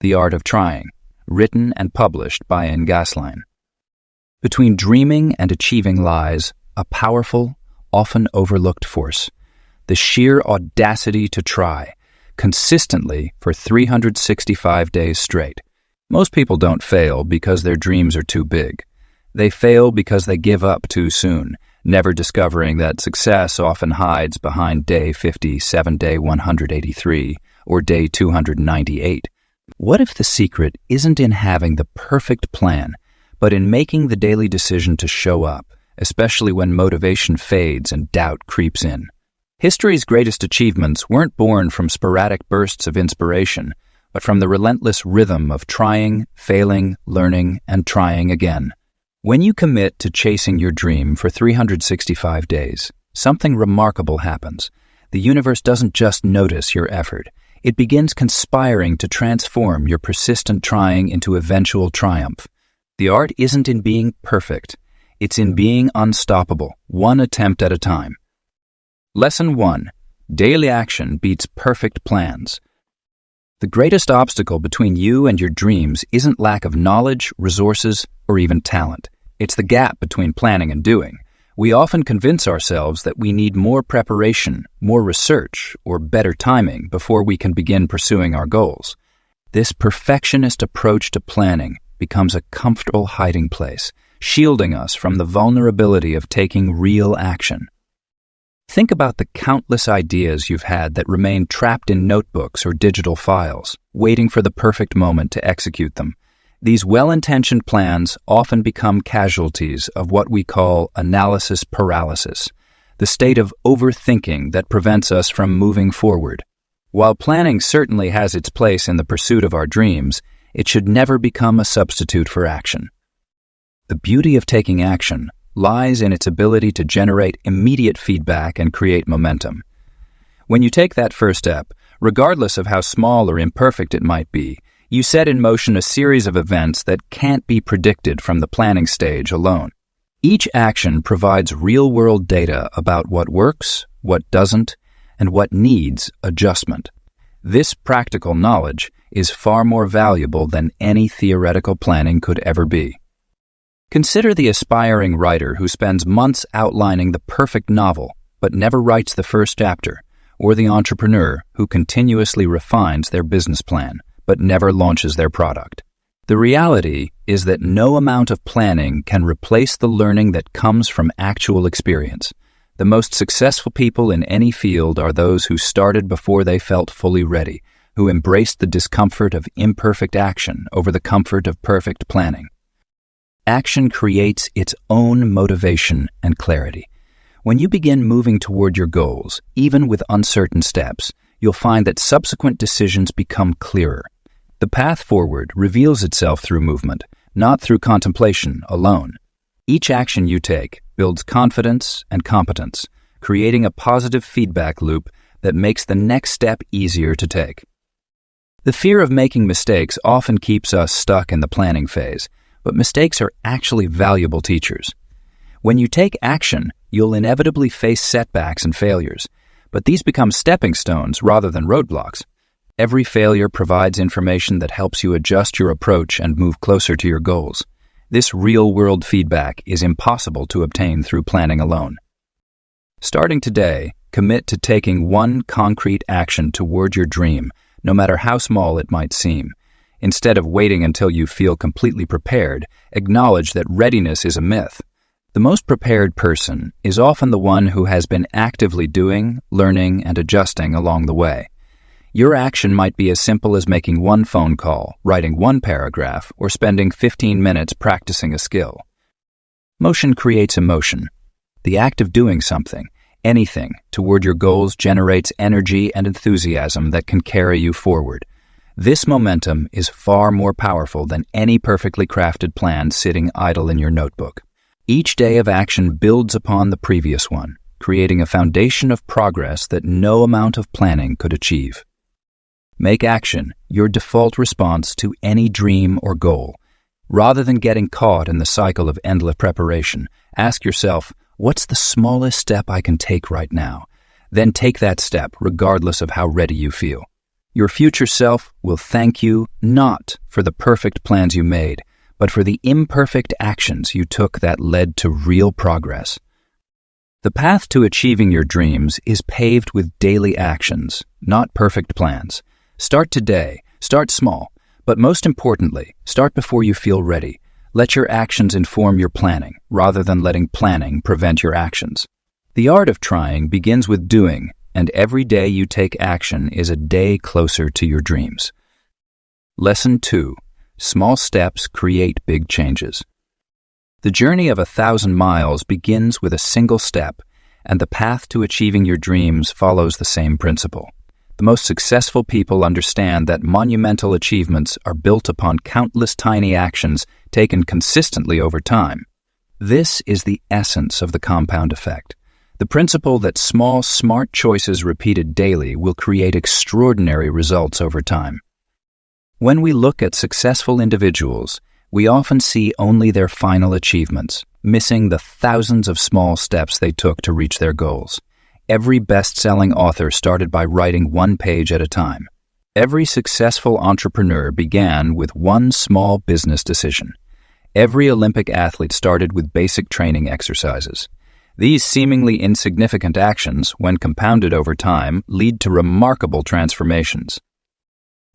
The Art of Trying, written and published by Ngasline. Between dreaming and achieving lies a powerful, often overlooked force: the sheer audacity to try, consistently for 365 days straight. Most people don't fail because their dreams are too big. They fail because they give up too soon, never discovering that success often hides behind day 57, day 183, or day 298. What if the secret isn't in having the perfect plan, but in making the daily decision to show up, especially when motivation fades and doubt creeps in? History's greatest achievements weren't born from sporadic bursts of inspiration, but from the relentless rhythm of trying, failing, learning, and trying again. When you commit to chasing your dream for 365 days, something remarkable happens. The universe doesn't just notice your effort. It begins conspiring to transform your persistent trying into eventual triumph. The art isn't in being perfect. It's in being unstoppable, one attempt at a time. Lesson 1. Daily action beats perfect plans. The greatest obstacle between you and your dreams isn't lack of knowledge, resources, or even talent. It's the gap between planning and doing. We often convince ourselves that we need more preparation, more research, or better timing before we can begin pursuing our goals. This perfectionist approach to planning becomes a comfortable hiding place, shielding us from the vulnerability of taking real action. Think about the countless ideas you've had that remain trapped in notebooks or digital files, waiting for the perfect moment to execute them. These well-intentioned plans often become casualties of what we call analysis paralysis, the state of overthinking that prevents us from moving forward. While planning certainly has its place in the pursuit of our dreams, it should never become a substitute for action. The beauty of taking action lies in its ability to generate immediate feedback and create momentum. When you take that first step, regardless of how small or imperfect it might be, you set in motion a series of events that can't be predicted from the planning stage alone. Each action provides real-world data about what works, what doesn't, and what needs adjustment. This practical knowledge is far more valuable than any theoretical planning could ever be. Consider the aspiring writer who spends months outlining the perfect novel but never writes the first chapter, or the entrepreneur who continuously refines their business plan but never launches their product. The reality is that no amount of planning can replace the learning that comes from actual experience. The most successful people in any field are those who started before they felt fully ready, who embraced the discomfort of imperfect action over the comfort of perfect planning. Action creates its own motivation and clarity. When you begin moving toward your goals, even with uncertain steps, you'll find that subsequent decisions become clearer. The path forward reveals itself through movement, not through contemplation alone. Each action you take builds confidence and competence, creating a positive feedback loop that makes the next step easier to take. The fear of making mistakes often keeps us stuck in the planning phase, but mistakes are actually valuable teachers. When you take action, you'll inevitably face setbacks and failures, but these become stepping stones rather than roadblocks. Every failure provides information that helps you adjust your approach and move closer to your goals. This real-world feedback is impossible to obtain through planning alone. Starting today, commit to taking one concrete action toward your dream, no matter how small it might seem. Instead of waiting until you feel completely prepared, acknowledge that readiness is a myth. The most prepared person is often the one who has been actively doing, learning, and adjusting along the way. Your action might be as simple as making one phone call, writing one paragraph, or spending 15 minutes practicing a skill. Motion creates emotion. The act of doing something, anything, toward your goals generates energy and enthusiasm that can carry you forward. This momentum is far more powerful than any perfectly crafted plan sitting idle in your notebook. Each day of action builds upon the previous one, creating a foundation of progress that no amount of planning could achieve. Make action your default response to any dream or goal. Rather than getting caught in the cycle of endless preparation, ask yourself, what's the smallest step I can take right now? Then take that step regardless of how ready you feel. Your future self will thank you not for the perfect plans you made, but for the imperfect actions you took that led to real progress. The path to achieving your dreams is paved with daily actions, not perfect plans. Start today, start small, but most importantly, start before you feel ready. Let your actions inform your planning, rather than letting planning prevent your actions. The art of trying begins with doing, and every day you take action is a day closer to your dreams. Lesson 2. Small steps create big changes. The journey of 1,000 miles begins with a single step, and the path to achieving your dreams follows the same principle. The most successful people understand that monumental achievements are built upon countless tiny actions taken consistently over time. This is the essence of the compound effect. The principle that small, smart choices repeated daily will create extraordinary results over time. When we look at successful individuals, we often see only their final achievements, missing the thousands of small steps they took to reach their goals. Every best-selling author started by writing one page at a time. Every successful entrepreneur began with one small business decision. Every Olympic athlete started with basic training exercises. These seemingly insignificant actions, when compounded over time, lead to remarkable transformations.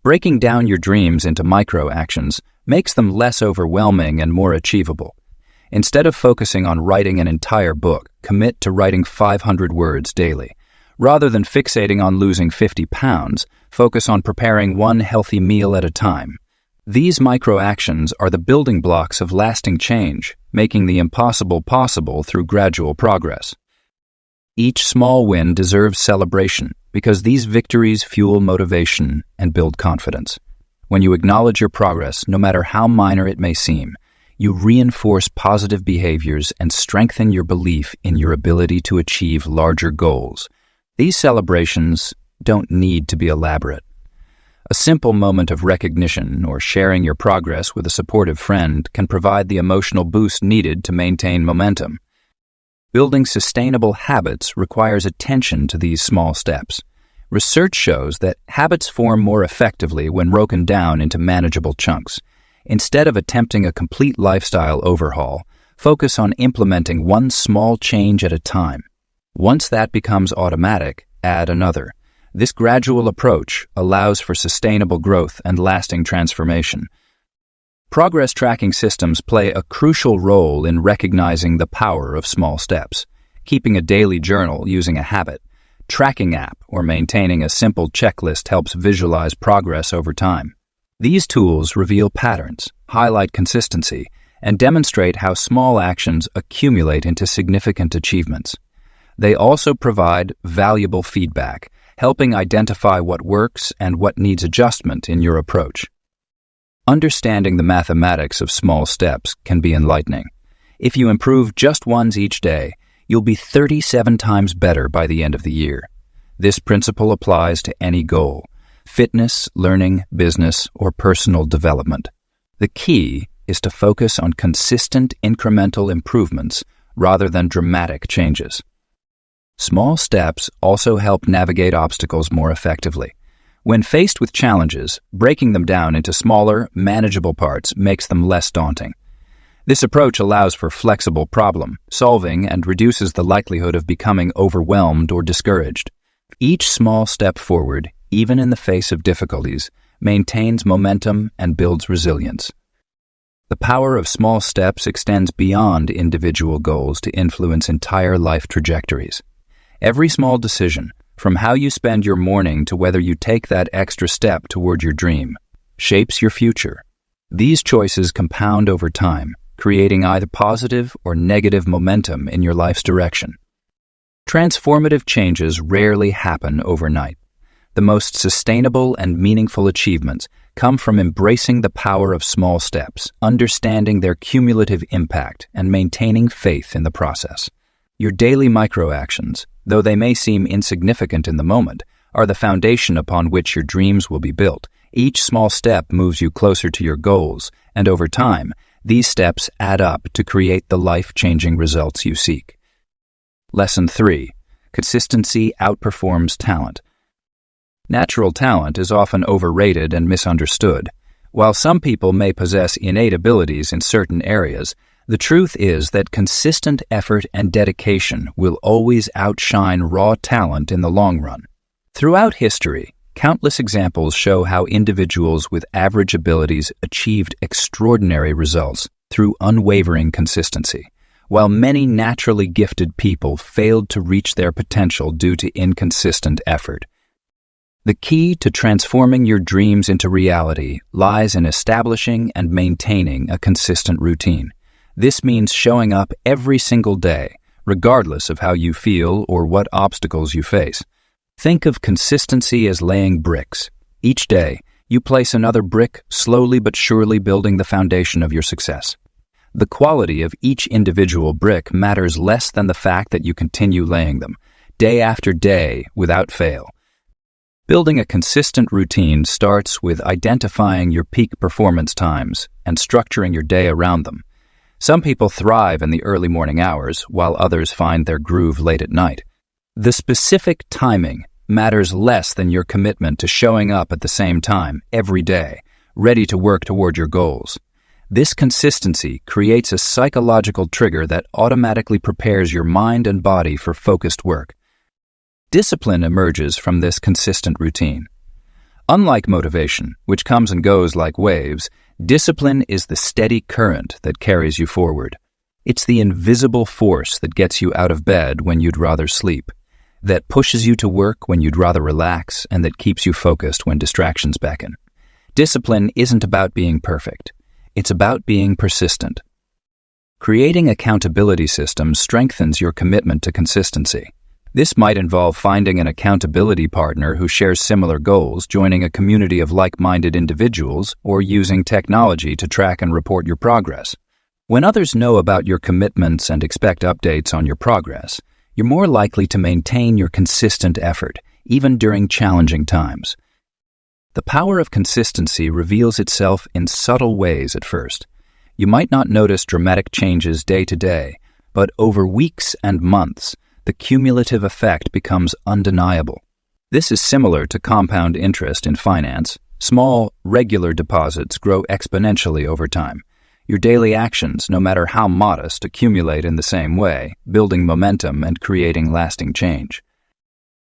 Breaking down your dreams into micro-actions makes them less overwhelming and more achievable. Instead of focusing on writing an entire book, commit to writing 500 words daily. Rather than fixating on losing 50 pounds, focus on preparing one healthy meal at a time. These micro-actions are the building blocks of lasting change, making the impossible possible through gradual progress. Each small win deserves celebration because these victories fuel motivation and build confidence. When you acknowledge your progress, no matter how minor it may seem, you reinforce positive behaviors and strengthen your belief in your ability to achieve larger goals. These celebrations don't need to be elaborate. A simple moment of recognition or sharing your progress with a supportive friend can provide the emotional boost needed to maintain momentum. Building sustainable habits requires attention to these small steps. Research shows that habits form more effectively when broken down into manageable chunks. Instead of attempting a complete lifestyle overhaul, focus on implementing one small change at a time. Once that becomes automatic, add another. This gradual approach allows for sustainable growth and lasting transformation. Progress tracking systems play a crucial role in recognizing the power of small steps. Keeping a daily journal using a habit, tracking app, or maintaining a simple checklist helps visualize progress over time. These tools reveal patterns, highlight consistency, and demonstrate how small actions accumulate into significant achievements. They also provide valuable feedback, helping identify what works and what needs adjustment in your approach. Understanding the mathematics of small steps can be enlightening. If you improve just ones each day, you'll be 37 times better by the end of the year. This principle applies to any goal: fitness, learning, business, or personal development. The key is to focus on consistent incremental improvements rather than dramatic changes. Small steps also help navigate obstacles more effectively. When faced with challenges, breaking them down into smaller, manageable parts makes them less daunting. This approach allows for flexible problem solving and reduces the likelihood of becoming overwhelmed or discouraged. Each small step forward, even in the face of difficulties, maintains momentum and builds resilience. The power of small steps extends beyond individual goals to influence entire life trajectories. Every small decision, from how you spend your morning to whether you take that extra step toward your dream, shapes your future. These choices compound over time, creating either positive or negative momentum in your life's direction. Transformative changes rarely happen overnight. The most sustainable and meaningful achievements come from embracing the power of small steps, understanding their cumulative impact, and maintaining faith in the process. Your daily micro-actions, though they may seem insignificant in the moment, are the foundation upon which your dreams will be built. Each small step moves you closer to your goals, and over time, these steps add up to create the life-changing results you seek. Lesson 3. Consistency outperforms talent. Natural talent is often overrated and misunderstood. While some people may possess innate abilities in certain areas, the truth is that consistent effort and dedication will always outshine raw talent in the long run. Throughout history, countless examples show how individuals with average abilities achieved extraordinary results through unwavering consistency, while many naturally gifted people failed to reach their potential due to inconsistent effort. The key to transforming your dreams into reality lies in establishing and maintaining a consistent routine. This means showing up every single day, regardless of how you feel or what obstacles you face. Think of consistency as laying bricks. Each day, you place another brick, slowly but surely building the foundation of your success. The quality of each individual brick matters less than the fact that you continue laying them, day after day, without fail. Building a consistent routine starts with identifying your peak performance times and structuring your day around them. Some people thrive in the early morning hours, while others find their groove late at night. The specific timing matters less than your commitment to showing up at the same time every day, ready to work toward your goals. This consistency creates a psychological trigger that automatically prepares your mind and body for focused work. Discipline emerges from this consistent routine. Unlike motivation, which comes and goes like waves, discipline is the steady current that carries you forward. It's the invisible force that gets you out of bed when you'd rather sleep, that pushes you to work when you'd rather relax, and that keeps you focused when distractions beckon. Discipline isn't about being perfect. It's about being persistent. Creating accountability systems strengthens your commitment to consistency. This might involve finding an accountability partner who shares similar goals, joining a community of like-minded individuals, or using technology to track and report your progress. When others know about your commitments and expect updates on your progress, you're more likely to maintain your consistent effort, even during challenging times. The power of consistency reveals itself in subtle ways at first. You might not notice dramatic changes day to day, but over weeks and months, the cumulative effect becomes undeniable. This is similar to compound interest in finance. Small, regular deposits grow exponentially over time. Your daily actions, no matter how modest, accumulate in the same way, building momentum and creating lasting change.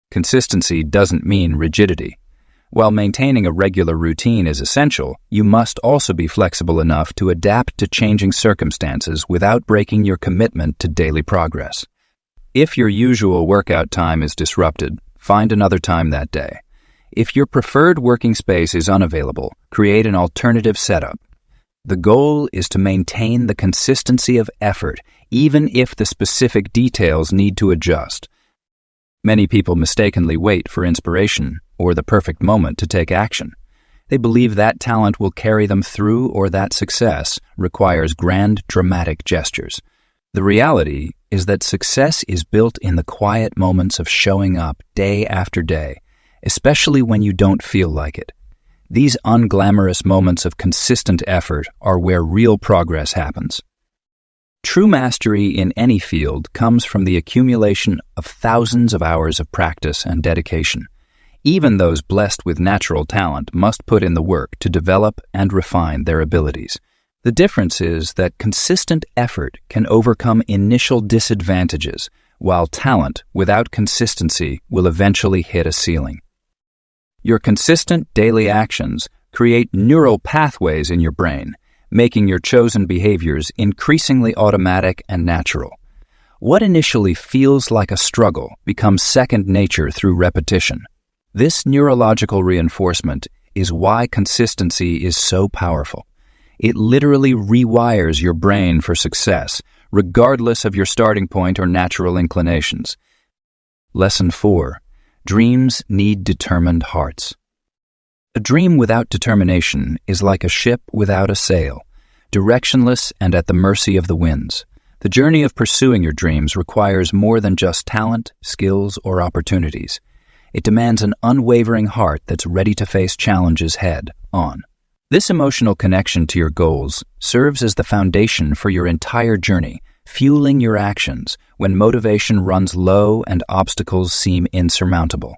Consistency doesn't mean rigidity. While maintaining a regular routine is essential, you must also be flexible enough to adapt to changing circumstances without breaking your commitment to daily progress. If your usual workout time is disrupted, find another time that day. If your preferred working space is unavailable, create an alternative setup. The goal is to maintain the consistency of effort, even if the specific details need to adjust. Many people mistakenly wait for inspiration or the perfect moment to take action. They believe that talent will carry them through or that success requires grand, dramatic gestures. The reality is that success is built in the quiet moments of showing up day after day, especially when you don't feel like it. These unglamorous moments of consistent effort are where real progress happens. True mastery in any field comes from the accumulation of thousands of hours of practice and dedication. Even those blessed with natural talent must put in the work to develop and refine their abilities. The difference is that consistent effort can overcome initial disadvantages, while talent without consistency will eventually hit a ceiling. Your consistent daily actions create neural pathways in your brain, making your chosen behaviors increasingly automatic and natural. What initially feels like a struggle becomes second nature through repetition. This neurological reinforcement is why consistency is so powerful. It literally rewires your brain for success, regardless of your starting point or natural inclinations. Lesson 4. Dreams need determined hearts. A dream without determination is like a ship without a sail, directionless and at the mercy of the winds. The journey of pursuing your dreams requires more than just talent, skills, or opportunities. It demands an unwavering heart that's ready to face challenges head on. This emotional connection to your goals serves as the foundation for your entire journey, fueling your actions when motivation runs low and obstacles seem insurmountable.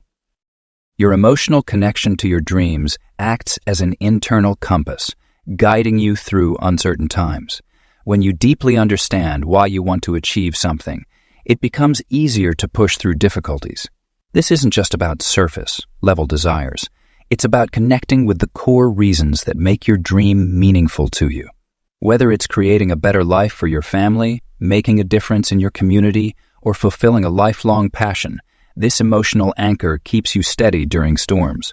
Your emotional connection to your dreams acts as an internal compass, guiding you through uncertain times. When you deeply understand why you want to achieve something, it becomes easier to push through difficulties. This isn't just about surface-level desires. It's about connecting with the core reasons that make your dream meaningful to you. Whether it's creating a better life for your family, making a difference in your community, or fulfilling a lifelong passion, this emotional anchor keeps you steady during storms.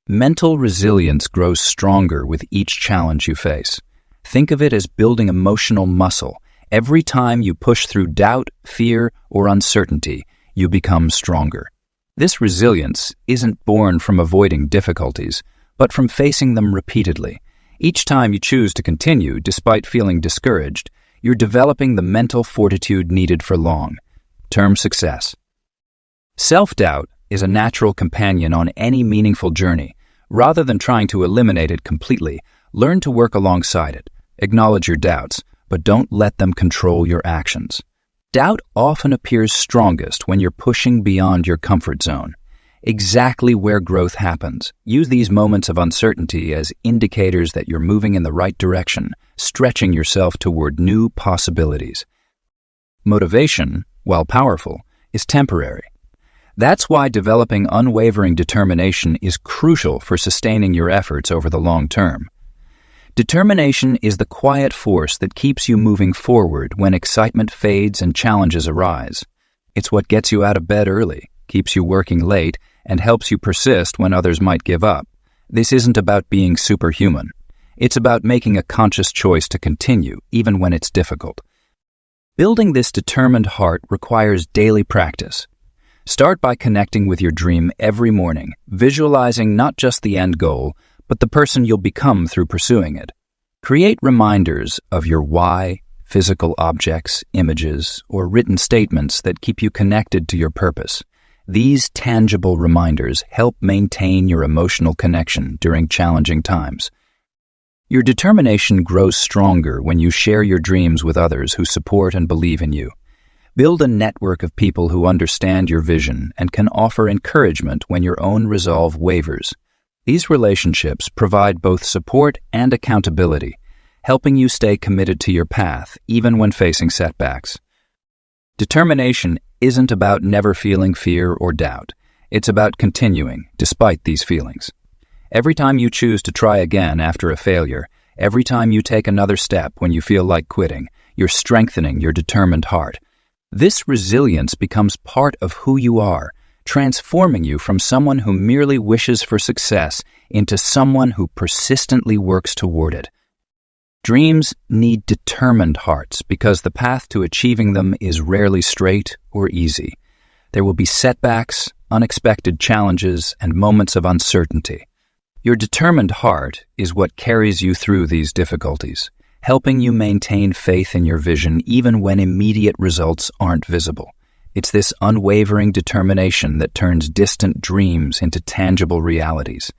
Mental resilience grows stronger with each challenge you face. Think of it as building emotional muscle. Every time you push through doubt, fear, or uncertainty, you become stronger. This resilience isn't born from avoiding difficulties, but from facing them repeatedly. Each time you choose to continue despite feeling discouraged, you're developing the mental fortitude needed for long-term success. Self-doubt is a natural companion on any meaningful journey. Rather than trying to eliminate it completely, learn to work alongside it. Acknowledge your doubts, but don't let them control your actions. Doubt often appears strongest when you're pushing beyond your comfort zone. Exactly where growth happens. Use these moments of uncertainty as indicators that you're moving in the right direction, stretching yourself toward new possibilities. Motivation, while powerful, is temporary. That's why developing unwavering determination is crucial for sustaining your efforts over the long term. Determination is the quiet force that keeps you moving forward when excitement fades and challenges arise. It's what gets you out of bed early, keeps you working late, and helps you persist when others might give up. This isn't about being superhuman. It's about making a conscious choice to continue, even when it's difficult. Building this determined heart requires daily practice. Start by connecting with your dream every morning, visualizing not just the end goal, but the person you'll become through pursuing it. Create reminders of your why, physical objects, images, or written statements that keep you connected to your purpose. These tangible reminders help maintain your emotional connection during challenging times. Your determination grows stronger when you share your dreams with others who support and believe in you. Build a network of people who understand your vision and can offer encouragement when your own resolve wavers. These relationships provide both support and accountability, helping you stay committed to your path even when facing setbacks. Determination isn't about never feeling fear or doubt. It's about continuing despite these feelings. Every time you choose to try again after a failure, every time you take another step when you feel like quitting, you're strengthening your determined heart. This resilience becomes part of who you are, transforming you from someone who merely wishes for success into someone who persistently works toward it. Dreams need determined hearts because the path to achieving them is rarely straight or easy. There will be setbacks, unexpected challenges, and moments of uncertainty. Your determined heart is what carries you through these difficulties, helping you maintain faith in your vision even when immediate results aren't visible. It's this unwavering determination that turns distant dreams into tangible realities,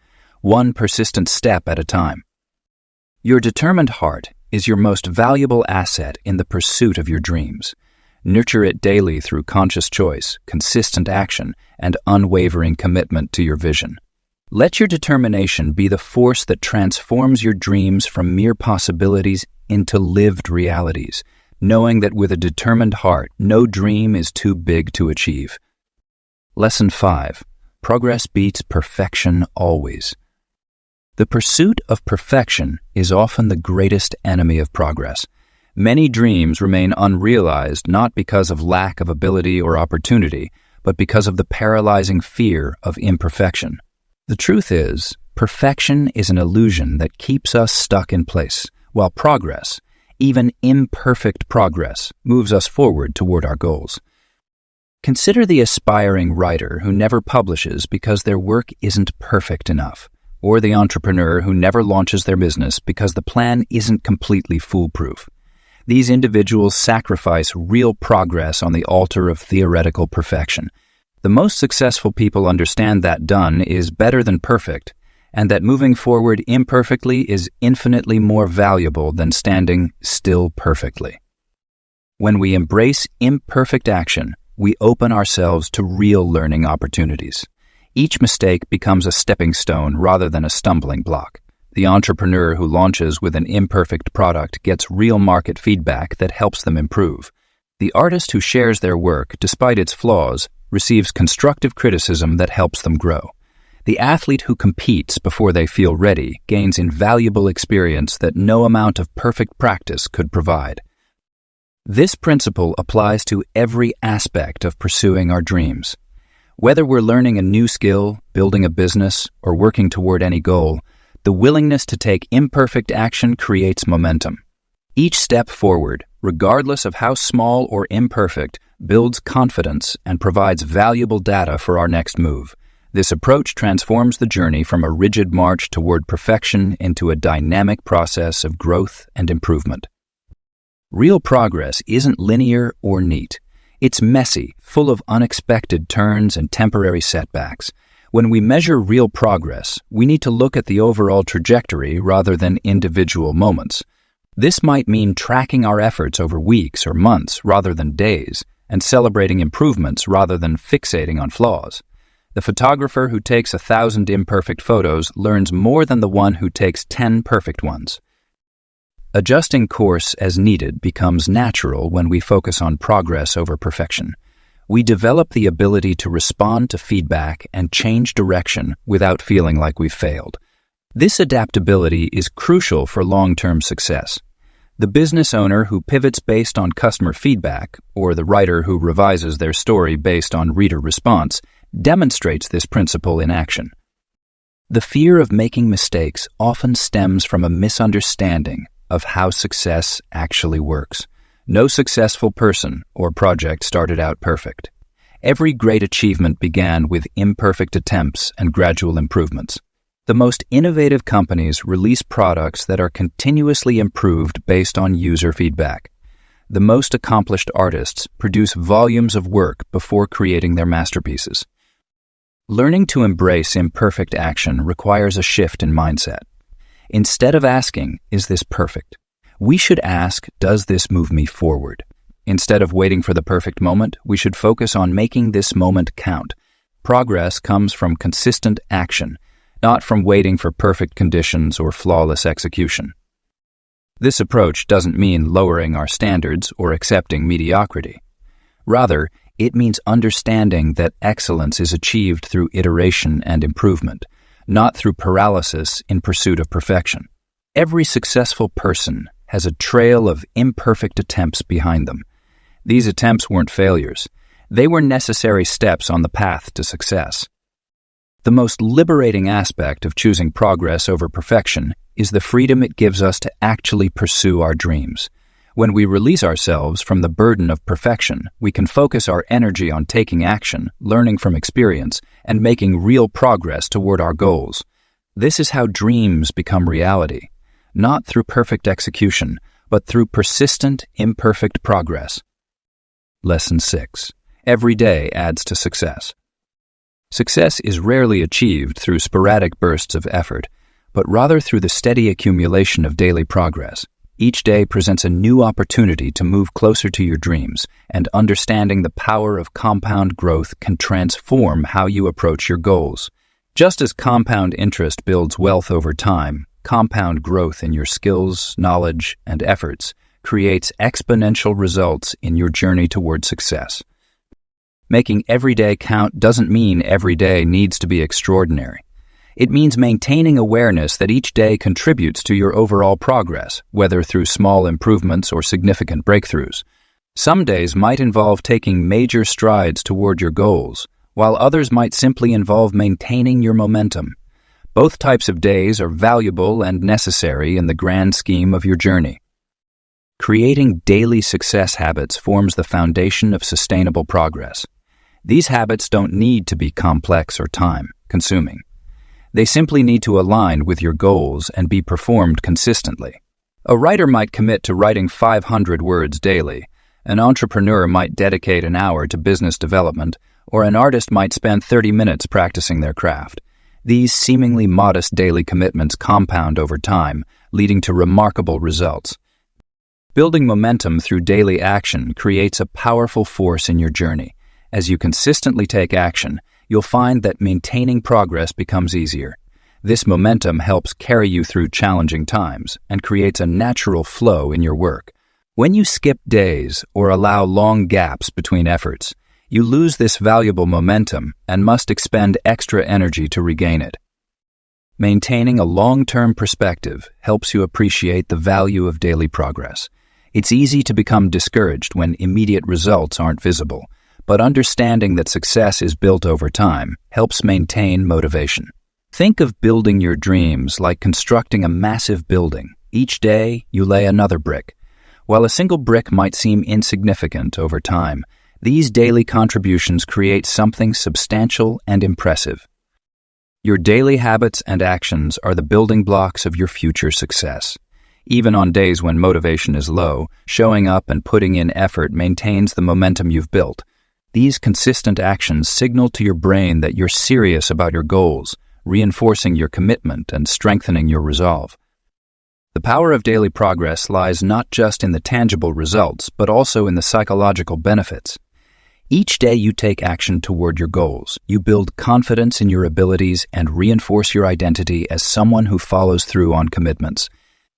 one persistent step at a time. Your determined heart is your most valuable asset in the pursuit of your dreams. Nurture it daily through conscious choice, consistent action, and unwavering commitment to your vision. Let your determination be the force that transforms your dreams from mere possibilities into lived realities, knowing that with a determined heart, no dream is too big to achieve. Lesson 5. Progress beats perfection always. The pursuit of perfection is often the greatest enemy of progress. Many dreams remain unrealized not because of lack of ability or opportunity, but because of the paralyzing fear of imperfection. The truth is, perfection is an illusion that keeps us stuck in place, while progress, even imperfect progress, moves us forward toward our goals. Consider the aspiring writer who never publishes because their work isn't perfect enough, or the entrepreneur who never launches their business because the plan isn't completely foolproof. These individuals sacrifice real progress on the altar of theoretical perfection. The most successful people understand that done is better than perfect, and that moving forward imperfectly is infinitely more valuable than standing still perfectly. When we embrace imperfect action, we open ourselves to real learning opportunities. Each mistake becomes a stepping stone rather than a stumbling block. The entrepreneur who launches with an imperfect product gets real market feedback that helps them improve. The artist who shares their work, despite its flaws, receives constructive criticism that helps them grow. The athlete who competes before they feel ready gains invaluable experience that no amount of perfect practice could provide. This principle applies to every aspect of pursuing our dreams. Whether we're learning a new skill, building a business, or working toward any goal, the willingness to take imperfect action creates momentum. Each step forward, regardless of how small or imperfect, builds confidence and provides valuable data for our next move. This approach transforms the journey from a rigid march toward perfection into a dynamic process of growth and improvement. Real progress isn't linear or neat. It's messy, full of unexpected turns and temporary setbacks. When we measure real progress, we need to look at the overall trajectory rather than individual moments. This might mean tracking our efforts over weeks or months rather than days, and celebrating improvements rather than fixating on flaws. The photographer who takes 1,000 imperfect photos learns more than the one who takes 10 perfect ones. Adjusting course as needed becomes natural when we focus on progress over perfection. We develop the ability to respond to feedback and change direction without feeling like we've failed. This adaptability is crucial for long-term success. The business owner who pivots based on customer feedback, or the writer who revises their story based on reader response, demonstrates this principle in action. The fear of making mistakes often stems from a misunderstanding of how success actually works. No successful person or project started out perfect. Every great achievement began with imperfect attempts and gradual improvements. The most innovative companies release products that are continuously improved based on user feedback. The most accomplished artists produce volumes of work before creating their masterpieces. Learning to embrace imperfect action requires a shift in mindset. Instead of asking, "Is this perfect?" we should ask, "Does this move me forward?" Instead of waiting for the perfect moment, we should focus on making this moment count. Progress comes from consistent action, not from waiting for perfect conditions or flawless execution. This approach doesn't mean lowering our standards or accepting mediocrity. Rather, it means understanding that excellence is achieved through iteration and improvement, not through paralysis in pursuit of perfection. Every successful person has a trail of imperfect attempts behind them. These attempts weren't failures. They were necessary steps on the path to success. The most liberating aspect of choosing progress over perfection is the freedom it gives us to actually pursue our dreams. When we release ourselves from the burden of perfection, we can focus our energy on taking action, learning from experience, and making real progress toward our goals. This is how dreams become reality. Not through perfect execution, but through persistent, imperfect progress. Lesson 6. Every day adds to success. Success is rarely achieved through sporadic bursts of effort, but rather through the steady accumulation of daily progress. Each day presents a new opportunity to move closer to your dreams, and understanding the power of compound growth can transform how you approach your goals. Just as compound interest builds wealth over time, compound growth in your skills, knowledge, and efforts creates exponential results in your journey toward success. Making every day count doesn't mean every day needs to be extraordinary. It means maintaining awareness that each day contributes to your overall progress, whether through small improvements or significant breakthroughs. Some days might involve taking major strides toward your goals, while others might simply involve maintaining your momentum. Both types of days are valuable and necessary in the grand scheme of your journey. Creating daily success habits forms the foundation of sustainable progress. These habits don't need to be complex or time-consuming. They simply need to align with your goals and be performed consistently. A writer might commit to writing 500 words daily, an entrepreneur might dedicate an hour to business development, or an artist might spend 30 minutes practicing their craft. These seemingly modest daily commitments compound over time, leading to remarkable results. Building momentum through daily action creates a powerful force in your journey. As you consistently take action, you'll find that maintaining progress becomes easier. This momentum helps carry you through challenging times and creates a natural flow in your work. When you skip days or allow long gaps between efforts, you lose this valuable momentum and must expend extra energy to regain it. Maintaining a long-term perspective helps you appreciate the value of daily progress. It's easy to become discouraged when immediate results aren't visible, but understanding that success is built over time helps maintain motivation. Think of building your dreams like constructing a massive building. Each day, you lay another brick. While a single brick might seem insignificant over time, these daily contributions create something substantial and impressive. Your daily habits and actions are the building blocks of your future success. Even on days when motivation is low, showing up and putting in effort maintains the momentum you've built. These consistent actions signal to your brain that you're serious about your goals, reinforcing your commitment and strengthening your resolve. The power of daily progress lies not just in the tangible results, but also in the psychological benefits. Each day you take action toward your goals, you build confidence in your abilities and reinforce your identity as someone who follows through on commitments.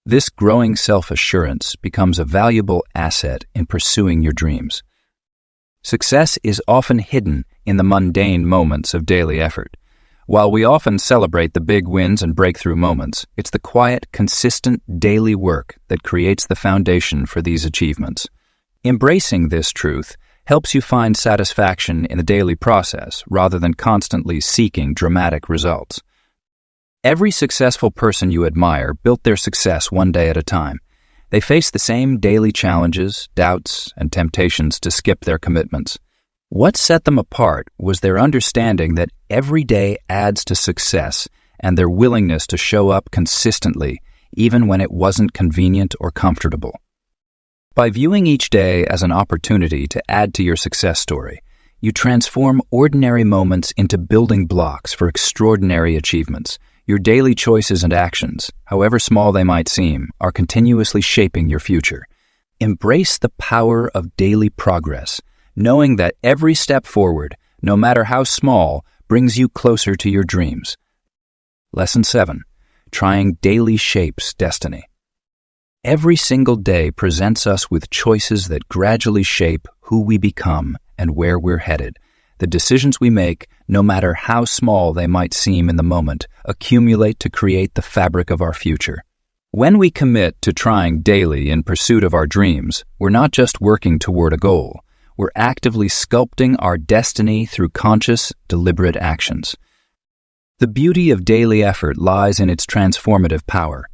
This growing self-assurance becomes a valuable asset in pursuing your dreams. Success is often hidden in the mundane moments of daily effort. While we often celebrate the big wins and breakthrough moments, it's the quiet, consistent daily work that creates the foundation for these achievements. Embracing this truth helps you find satisfaction in the daily process rather than constantly seeking dramatic results. Every successful person you admire built their success one day at a time. They faced the same daily challenges, doubts, and temptations to skip their commitments. What set them apart was their understanding that every day adds to success and their willingness to show up consistently, even when it wasn't convenient or comfortable. By viewing each day as an opportunity to add to your success story, you transform ordinary moments into building blocks for extraordinary achievements. Your daily choices and actions, however small they might seem, are continuously shaping your future. Embrace the power of daily progress, knowing that every step forward, no matter how small, brings you closer to your dreams. Lesson 7. Trying daily shapes destiny. Every single day presents us with choices that gradually shape who we become and where we're headed. The decisions we make, no matter how small they might seem in the moment, accumulate to create the fabric of our future. When we commit to trying daily in pursuit of our dreams, we're not just working toward a goal. We're actively sculpting our destiny through conscious, deliberate actions. The beauty of daily effort lies in its transformative power.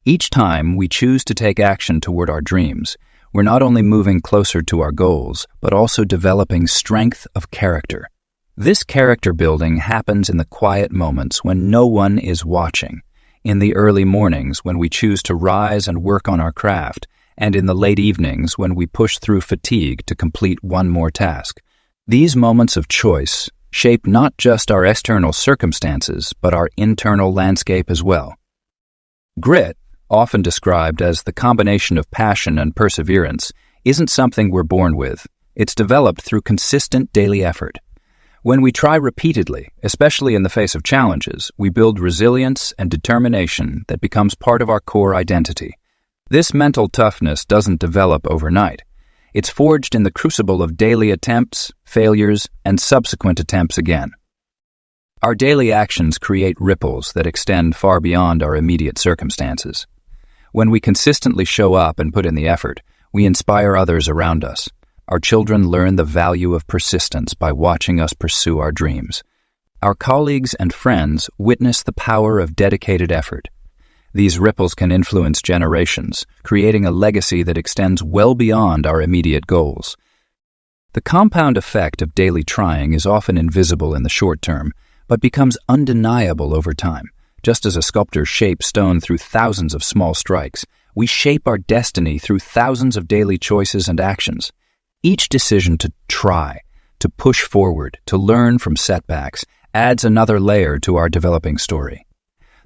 Each time we choose to take action toward our dreams, we're not only moving closer to our goals, but also developing strength of character. This character building happens in the quiet moments when no one is watching, in the early mornings when we choose to rise and work on our craft, and in the late evenings when we push through fatigue to complete one more task. These moments of choice shape not just our external circumstances, but our internal landscape as well. Grit, often described as the combination of passion and perseverance, isn't something we're born with. It's developed through consistent daily effort. When we try repeatedly, especially in the face of challenges, we build resilience and determination that becomes part of our core identity. This mental toughness doesn't develop overnight. It's forged in the crucible of daily attempts, failures, and subsequent attempts again. Our daily actions create ripples that extend far beyond our immediate circumstances. When we consistently show up and put in the effort, we inspire others around us. Our children learn the value of persistence by watching us pursue our dreams. Our colleagues and friends witness the power of dedicated effort. These ripples can influence generations, creating a legacy that extends well beyond our immediate goals. The compound effect of daily trying is often invisible in the short term, but becomes undeniable over time. Just as a sculptor shapes stone through thousands of small strikes, we shape our destiny through thousands of daily choices and actions. Each decision to try, to push forward, to learn from setbacks, adds another layer to our developing story.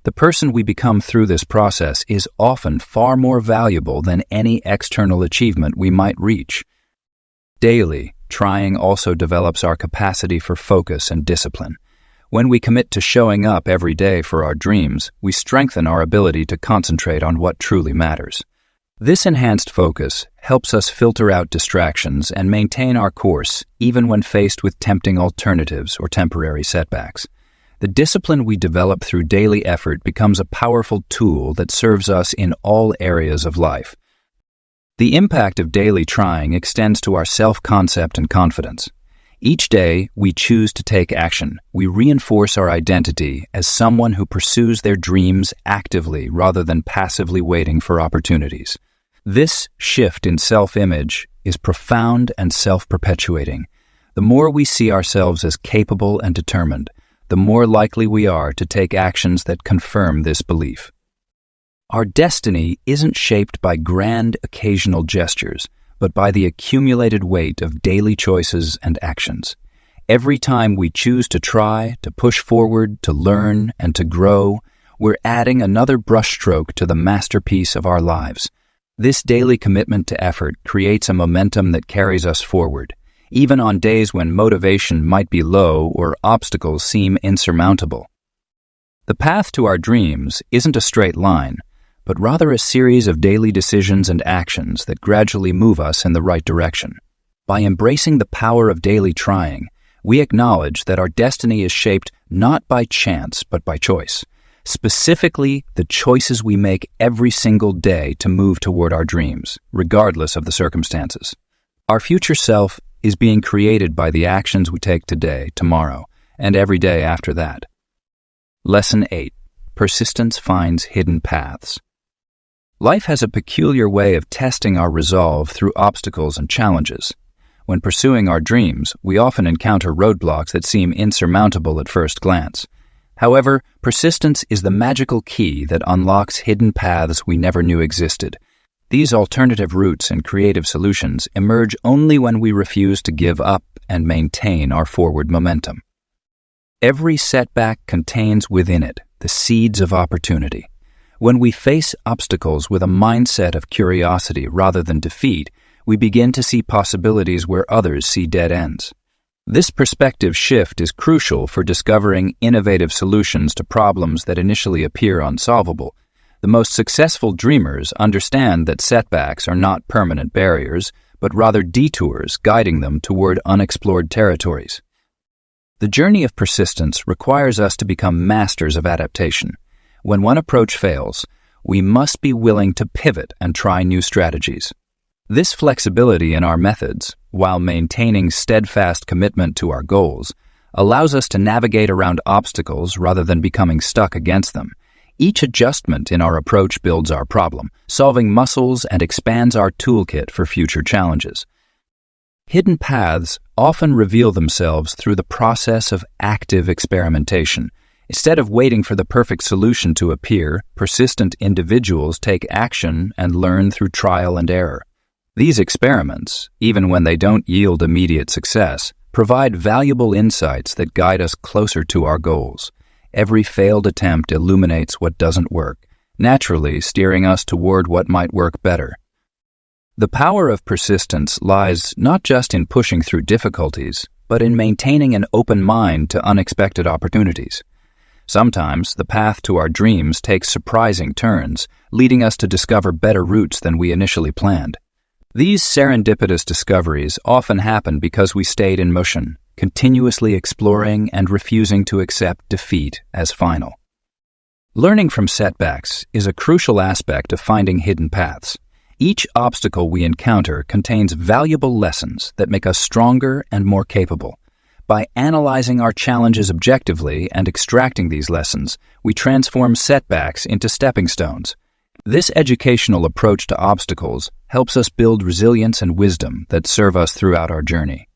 The person we become through this process is often far more valuable than any external achievement we might reach. Daily, trying also develops our capacity for focus and discipline. When we commit to showing up every day for our dreams, we strengthen our ability to concentrate on what truly matters. This enhanced focus helps us filter out distractions and maintain our course even when faced with tempting alternatives or temporary setbacks. The discipline we develop through daily effort becomes a powerful tool that serves us in all areas of life. The impact of daily trying extends to our self-concept and confidence. Each day we choose to take action. We reinforce our identity as someone who pursues their dreams actively rather than passively waiting for opportunities. This shift in self-image is profound and self-perpetuating. The more we see ourselves as capable and determined, the more likely we are to take actions that confirm this belief. Our destiny isn't shaped by grand occasional gestures, but by the accumulated weight of daily choices and actions. Every time we choose to try, to push forward, to learn, and to grow, we're adding another brushstroke to the masterpiece of our lives. This daily commitment to effort creates a momentum that carries us forward, even on days when motivation might be low or obstacles seem insurmountable. The path to our dreams isn't a straight line, but rather a series of daily decisions and actions that gradually move us in the right direction. By embracing the power of daily trying, we acknowledge that our destiny is shaped not by chance but by choice, specifically the choices we make every single day to move toward our dreams, regardless of the circumstances. Our future self is being created by the actions we take today, tomorrow, and every day after that. Lesson 8. Persistence finds hidden paths. Life has a peculiar way of testing our resolve through obstacles and challenges. When pursuing our dreams, we often encounter roadblocks that seem insurmountable at first glance. However, persistence is the magical key that unlocks hidden paths we never knew existed. These alternative routes and creative solutions emerge only when we refuse to give up and maintain our forward momentum. Every setback contains within it the seeds of opportunity. When we face obstacles with a mindset of curiosity rather than defeat, we begin to see possibilities where others see dead ends. This perspective shift is crucial for discovering innovative solutions to problems that initially appear unsolvable. The most successful dreamers understand that setbacks are not permanent barriers, but rather detours guiding them toward unexplored territories. The journey of persistence requires us to become masters of adaptation. When one approach fails, we must be willing to pivot and try new strategies. This flexibility in our methods, while maintaining steadfast commitment to our goals, allows us to navigate around obstacles rather than becoming stuck against them. Each adjustment in our approach builds our problem-solving muscles and expands our toolkit for future challenges. Hidden paths often reveal themselves through the process of active experimentation. Instead of waiting for the perfect solution to appear, persistent individuals take action and learn through trial and error. These experiments, even when they don't yield immediate success, provide valuable insights that guide us closer to our goals. Every failed attempt illuminates what doesn't work, naturally steering us toward what might work better. The power of persistence lies not just in pushing through difficulties, but in maintaining an open mind to unexpected opportunities. Sometimes the path to our dreams takes surprising turns, leading us to discover better routes than we initially planned. These serendipitous discoveries often happen because we stayed in motion, continuously exploring and refusing to accept defeat as final. Learning from setbacks is a crucial aspect of finding hidden paths. Each obstacle we encounter contains valuable lessons that make us stronger and more capable. By analyzing our challenges objectively and extracting these lessons, we transform setbacks into stepping stones. This educational approach to obstacles helps us build resilience and wisdom that serve us throughout our journey.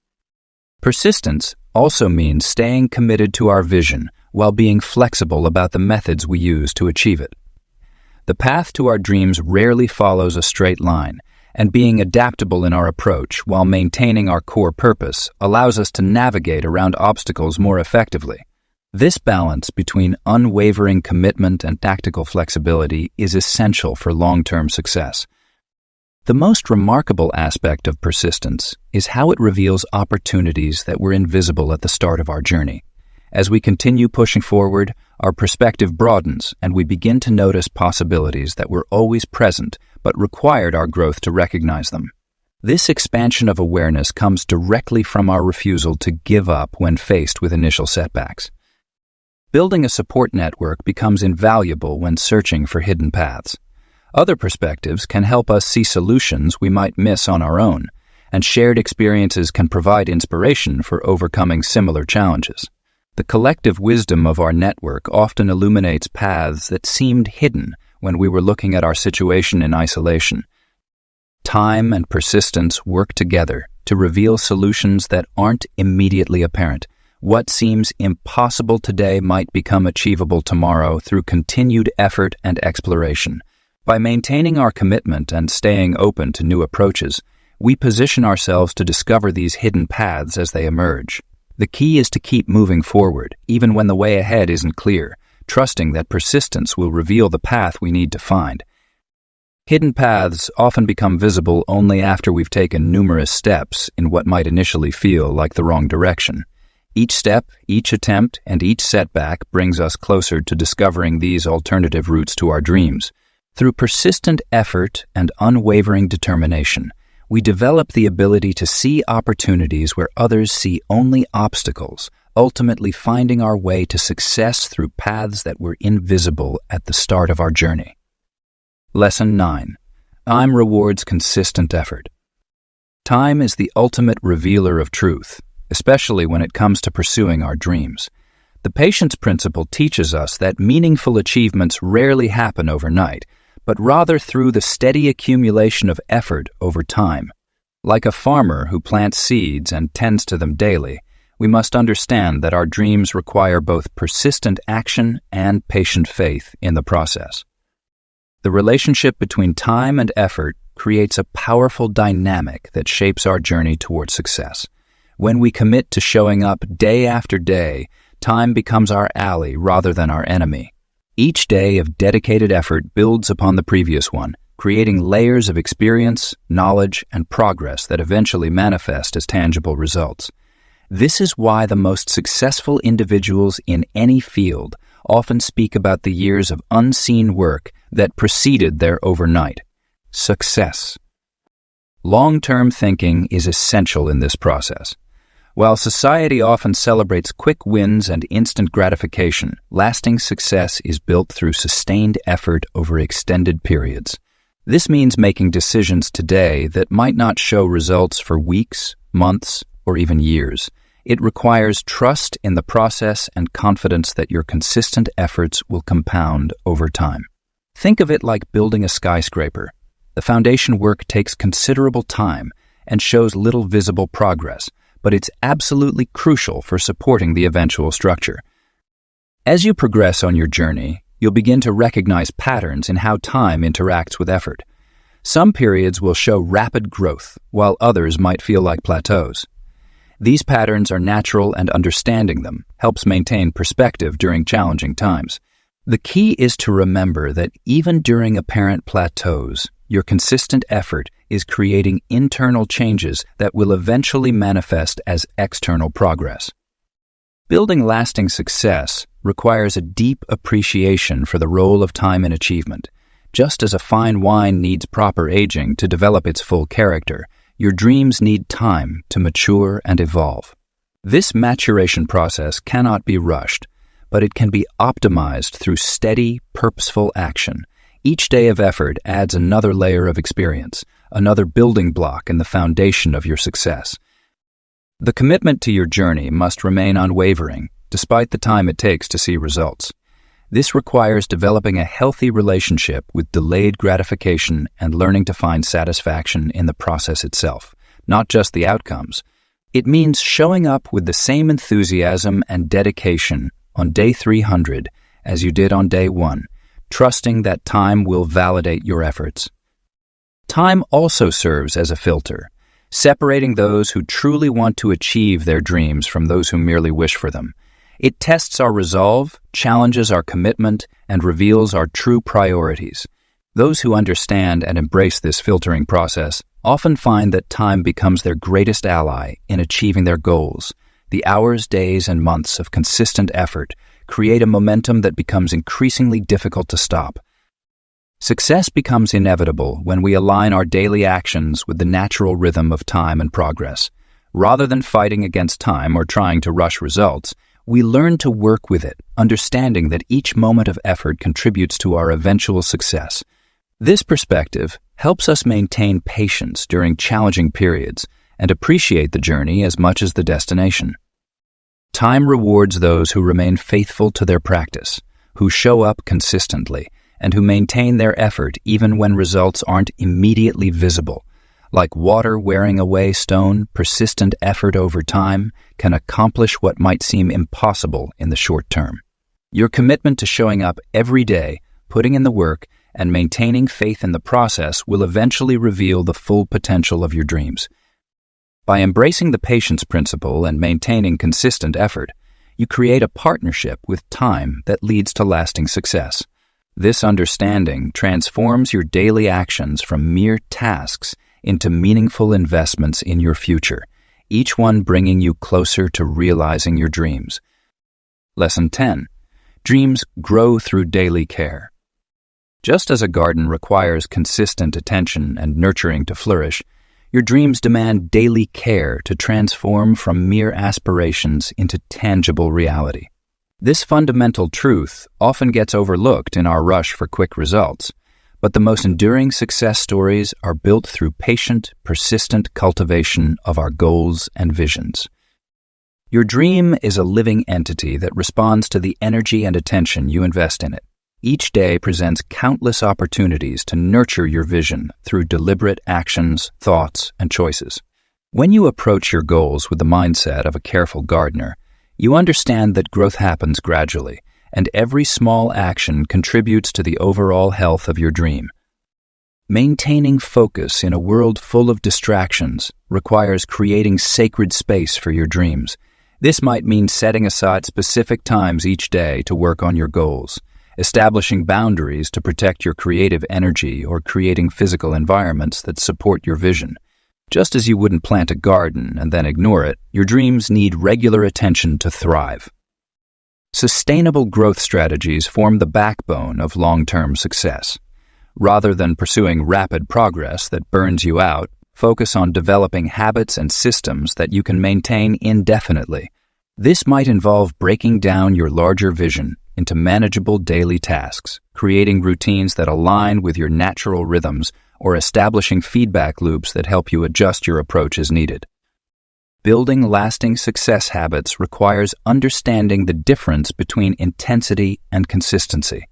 Persistence also means staying committed to our vision while being flexible about the methods we use to achieve it. The path to our dreams rarely follows a straight line, and being adaptable in our approach while maintaining our core purpose allows us to navigate around obstacles more effectively. This balance between unwavering commitment and tactical flexibility is essential for long-term success. The most remarkable aspect of persistence is how it reveals opportunities that were invisible at the start of our journey. As we continue pushing forward, our perspective broadens and we begin to notice possibilities that were always present but required our growth to recognize them. This expansion of awareness comes directly from our refusal to give up when faced with initial setbacks. Building a support network becomes invaluable when searching for hidden paths. Other perspectives can help us see solutions we might miss on our own, and shared experiences can provide inspiration for overcoming similar challenges. The collective wisdom of our network often illuminates paths that seemed hidden when we were looking at our situation in isolation. Time and persistence work together to reveal solutions that aren't immediately apparent. What seems impossible today might become achievable tomorrow through continued effort and exploration. By maintaining our commitment and staying open to new approaches, we position ourselves to discover these hidden paths as they emerge. The key is to keep moving forward, even when the way ahead isn't clear, trusting that persistence will reveal the path we need to find. Hidden paths often become visible only after we've taken numerous steps in what might initially feel like the wrong direction. Each step, each attempt, and each setback brings us closer to discovering these alternative routes to our dreams. Through persistent effort and unwavering determination, we develop the ability to see opportunities where others see only obstacles, ultimately finding our way to success through paths that were invisible at the start of our journey. Lesson 9. Time rewards consistent effort. Time is the ultimate revealer of truth, especially when it comes to pursuing our dreams. The patience principle teaches us that meaningful achievements rarely happen overnight, but rather through the steady accumulation of effort over time. Like a farmer who plants seeds and tends to them daily, we must understand that our dreams require both persistent action and patient faith in the process. The relationship between time and effort creates a powerful dynamic that shapes our journey toward success. When we commit to showing up day after day, time becomes our ally rather than our enemy. Each day of dedicated effort builds upon the previous one, creating layers of experience, knowledge, and progress that eventually manifest as tangible results. This is why the most successful individuals in any field often speak about the years of unseen work that preceded their overnight success. Long-term thinking is essential in this process. While society often celebrates quick wins and instant gratification, lasting success is built through sustained effort over extended periods. This means making decisions today that might not show results for weeks, months, or even years. It requires trust in the process and confidence that your consistent efforts will compound over time. Think of it like building a skyscraper. The foundation work takes considerable time and shows little visible progress, but it's absolutely crucial for supporting the eventual structure. As you progress on your journey, you'll begin to recognize patterns in how time interacts with effort. Some periods will show rapid growth, while others might feel like plateaus. These patterns are natural, and understanding them helps maintain perspective during challenging times. The key is to remember that even during apparent plateaus, your consistent effort is creating internal changes that will eventually manifest as external progress. Building lasting success requires a deep appreciation for the role of time in achievement. Just as a fine wine needs proper aging to develop its full character, your dreams need time to mature and evolve. This maturation process cannot be rushed, but it can be optimized through steady, purposeful action. Each day of effort adds another layer of experience, another building block in the foundation of your success. The commitment to your journey must remain unwavering, despite the time it takes to see results. This requires developing a healthy relationship with delayed gratification and learning to find satisfaction in the process itself, not just the outcomes. It means showing up with the same enthusiasm and dedication on day 300 as you did on day 1, trusting that time will validate your efforts. Time also serves as a filter, separating those who truly want to achieve their dreams from those who merely wish for them. It tests our resolve, challenges our commitment, and reveals our true priorities. Those who understand and embrace this filtering process often find that time becomes their greatest ally in achieving their goals, The hours, days, and months of consistent effort create a momentum that becomes increasingly difficult to stop. Success becomes inevitable when we align our daily actions with the natural rhythm of time and progress. Rather than fighting against time or trying to rush results, we learn to work with it, understanding that each moment of effort contributes to our eventual success. This perspective helps us maintain patience during challenging periods and appreciate the journey as much as the destination. Time rewards those who remain faithful to their practice, who show up consistently, and who maintain their effort even when results aren't immediately visible. Like water wearing away stone, persistent effort over time can accomplish what might seem impossible in the short term. Your commitment to showing up every day, putting in the work, and maintaining faith in the process will eventually reveal the full potential of your dreams. By embracing the patience principle and maintaining consistent effort, you create a partnership with time that leads to lasting success. This understanding transforms your daily actions from mere tasks into meaningful investments in your future, each one bringing you closer to realizing your dreams. Lesson 10. Dreams grow through daily care. Just as a garden requires consistent attention and nurturing to flourish, your dreams demand daily care to transform from mere aspirations into tangible reality. This fundamental truth often gets overlooked in our rush for quick results, but the most enduring success stories are built through patient, persistent cultivation of our goals and visions. Your dream is a living entity that responds to the energy and attention you invest in it. Each day presents countless opportunities to nurture your vision through deliberate actions, thoughts, and choices. When you approach your goals with the mindset of a careful gardener, you understand that growth happens gradually, and every small action contributes to the overall health of your dream. Maintaining focus in a world full of distractions requires creating sacred space for your dreams. This might mean setting aside specific times each day to work on your goals, establishing boundaries to protect your creative energy, or creating physical environments that support your vision. Just as you wouldn't plant a garden and then ignore it, your dreams need regular attention to thrive. Sustainable growth strategies form the backbone of long-term success. Rather than pursuing rapid progress that burns you out, focus on developing habits and systems that you can maintain indefinitely. This might involve breaking down your larger vision into manageable daily tasks, creating routines that align with your natural rhythms, or establishing feedback loops that help you adjust your approach as needed. Building lasting success habits requires understanding the difference between intensity and consistency.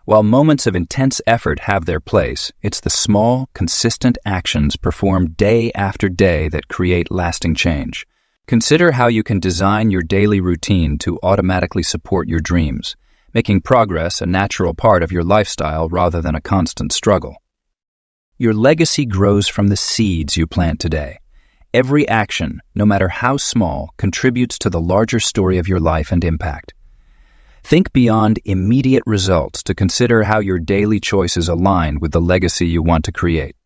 While moments of intense effort have their place, it's the small, consistent actions performed day after day that create lasting change. Consider how you can design your daily routine to automatically support your dreams, making progress a natural part of your lifestyle rather than a constant struggle. Your legacy grows from the seeds you plant today. Every action, no matter how small, contributes to the larger story of your life and impact. Think beyond immediate results to consider how your daily choices align with the legacy you want to create.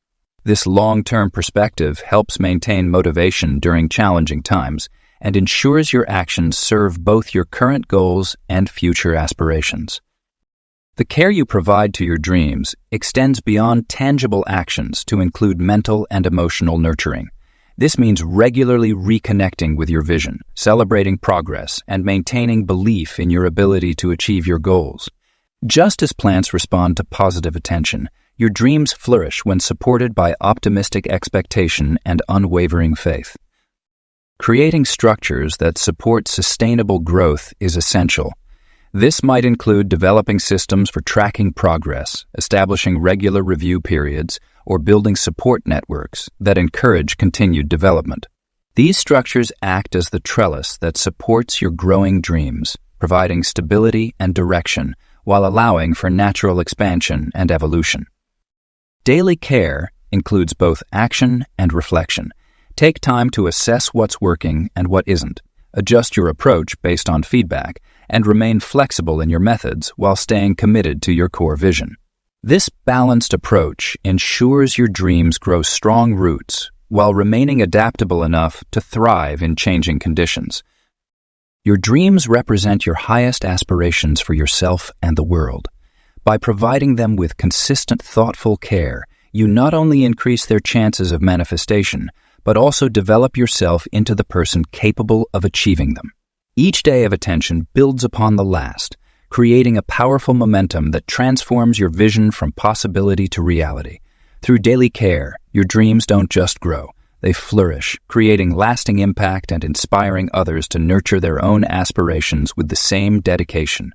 This long-term perspective helps maintain motivation during challenging times and ensures your actions serve both your current goals and future aspirations. The care you provide to your dreams extends beyond tangible actions to include mental and emotional nurturing. This means regularly reconnecting with your vision, celebrating progress, and maintaining belief in your ability to achieve your goals. Just as plants respond to positive attention, your dreams flourish when supported by optimistic expectation and unwavering faith. Creating structures that support sustainable growth is essential. This might include developing systems for tracking progress, establishing regular review periods, or building support networks that encourage continued development. These structures act as the trellis that supports your growing dreams, providing stability and direction while allowing for natural expansion and evolution. Daily care includes both action and reflection. Take time to assess what's working and what isn't, adjust your approach based on feedback, and remain flexible in your methods while staying committed to your core vision. This balanced approach ensures your dreams grow strong roots while remaining adaptable enough to thrive in changing conditions. Your dreams represent your highest aspirations for yourself and the world. By providing them with consistent, thoughtful care, you not only increase their chances of manifestation, but also develop yourself into the person capable of achieving them. Each day of attention builds upon the last, creating a powerful momentum that transforms your vision from possibility to reality. Through daily care, your dreams don't just grow, they flourish, creating lasting impact and inspiring others to nurture their own aspirations with the same dedication.